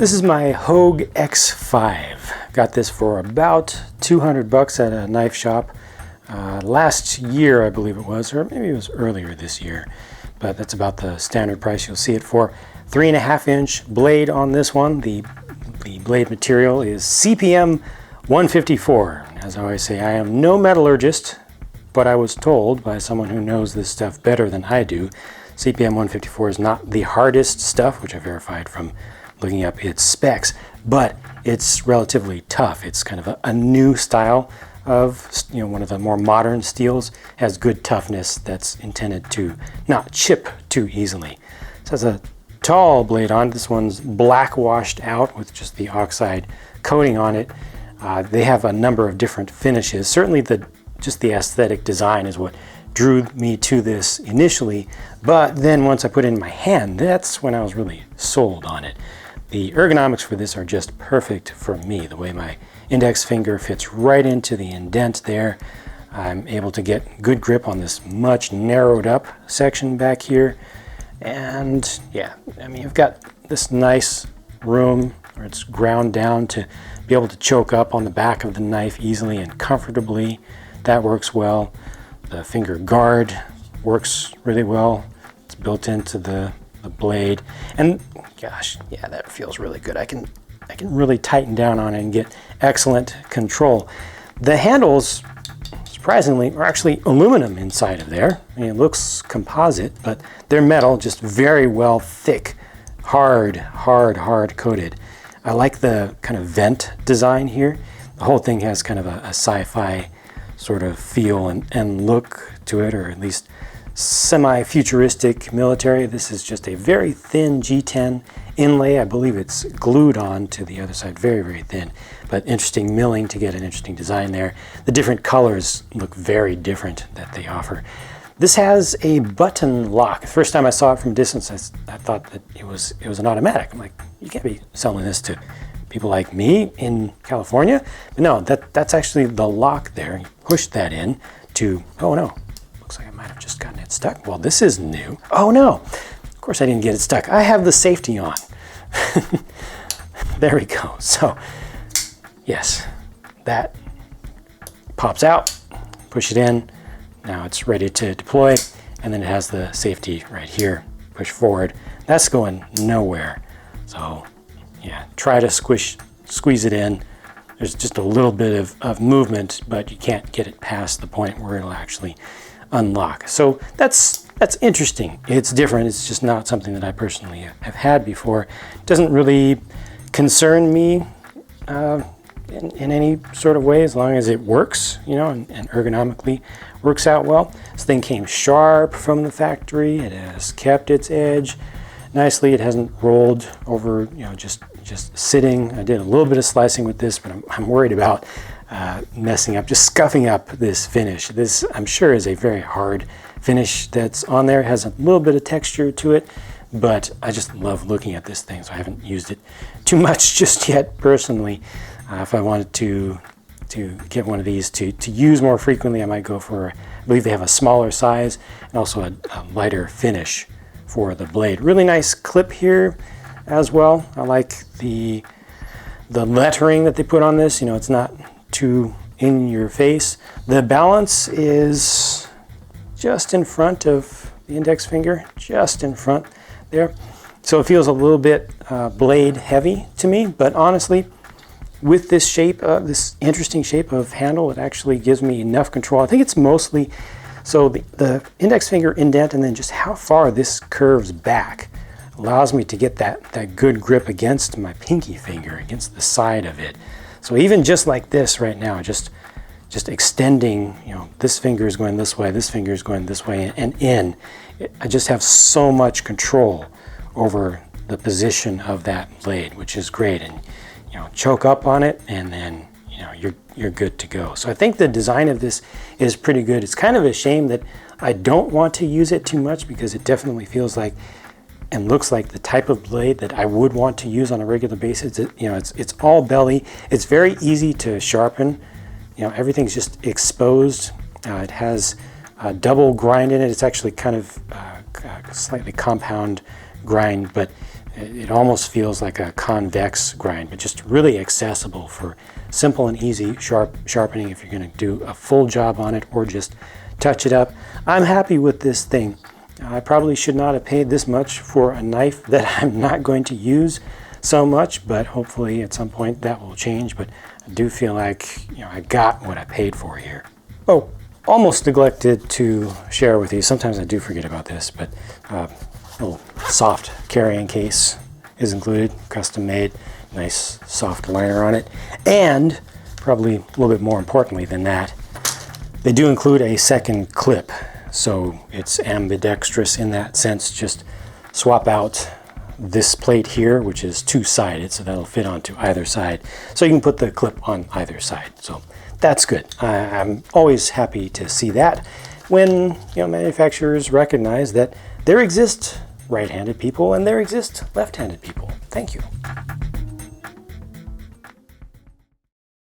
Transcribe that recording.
This is my Hogue X5. Got this for about 200 bucks at a knife shop last year, I believe it was, or maybe it was earlier this year, but that's about the standard price you'll see it for. 3.5-inch blade on this one. The blade material is CPM 154. As I always say, I am no metallurgist, but I was told by someone who knows this stuff better than I do, CPM 154 is not the hardest stuff, which I verified from looking up its specs, but it's relatively tough. It's kind of a new style of, one of the more modern steels. Has good toughness that's intended to not chip too easily. It has a tall blade on. This one's black washed out with just the oxide coating on it. They have a number of different finishes. Certainly just the aesthetic design is what drew me to this initially, but then once I put it in my hand, that's when I was really sold on it. The ergonomics for this are just perfect for me. The way my index finger fits right into the indent there. I'm able to get good grip on this much narrowed up section back here. And yeah, I mean, you've got this nice room where it's ground down to be able to choke up on the back of the knife easily and comfortably. That works well. The finger guard works really well. It's built into the blade, and gosh, yeah, that feels really good. I can really tighten down on it and get excellent control. The handles, surprisingly, are actually aluminum inside of there. I mean, it looks composite, but they're metal, just very well thick, hard coated. I like the kind of vent design here. The whole thing has kind of a sci-fi sort of feel and look to it, or at least semi-futuristic military. This is just a very thin G10 inlay. I believe it's glued on to the other side, very thin, but interesting milling to get an interesting design there. The different colors look very different that they offer. This has a button lock. The first time I saw it from a distance, I thought that it was an automatic. I'm like, you can't be selling this to people like me in California. But no, that's actually the lock there. You push that in to, oh no, looks like I might have just gotten it stuck. Well, this is new. Oh no, of course I didn't get it stuck. I have the safety on. There we go. So yes, that pops out, push it in. Now it's ready to deploy, and then it has the safety right here. Push forward. That's going nowhere. So yeah, try to squeeze it in. There's just a little bit of movement, but you can't get it past the point where it'll actually unlock. So that's interesting. It's different. It's just not something that I personally have had before. It doesn't really concern me in any sort of way, as long as it works, and ergonomically works out well. This thing came sharp from the factory. It has kept its edge nicely. It hasn't rolled over, just sitting. I did a little bit of slicing with this, but I'm worried about messing up, just scuffing up this finish. This, I'm sure, is a very hard finish that's on there. It has a little bit of texture to it, but I just love looking at this thing, so I haven't used it too much just yet personally. If I wanted to get one of these to use more frequently, I might go for, I believe they have a smaller size and also a lighter finish for the blade. Really nice clip here as well. I like the lettering that they put on this. It's not too in your face. The balance is just in front of the index finger, just in front there. So it feels a little bit blade heavy to me, but honestly, with this shape, this interesting shape of handle, it actually gives me enough control. I think it's mostly, so the index finger indent and then just how far this curves back allows me to get that good grip against my pinky finger, against the side of it. So even just like this right now, just extending, this finger is going this way, this finger is going this way, and in. I just have so much control over the position of that blade, which is great. And choke up on it, and then you're good to go. So I think the design of this is pretty good. It's kind of a shame that I don't want to use it too much, because it definitely feels like and looks like the type of blade that I would want to use on a regular basis. It's all belly. It's very easy to sharpen. Everything's just exposed. It has a double grind in it. It's actually kind of slightly compound grind, but It almost feels like a convex grind, but just really accessible for simple and easy sharpening if you're going to do a full job on it or just touch it up. I'm happy with this thing. I probably should not have paid this much for a knife that I'm not going to use so much, but hopefully at some point that will change. But I do feel like, you know, I got what I paid for here. Oh, almost neglected to share with you. Sometimes I do forget about this, but little soft carrying case is included, custom made, nice soft liner on it. And probably a little bit more importantly than that, they do include a second clip. So it's ambidextrous in that sense. Just swap out this plate here, which is two-sided, so that'll fit onto either side. So you can put the clip on either side. So that's good. I'm always happy to see that when, you know, manufacturers recognize that there exist right-handed people and there exist left-handed people. Thank you.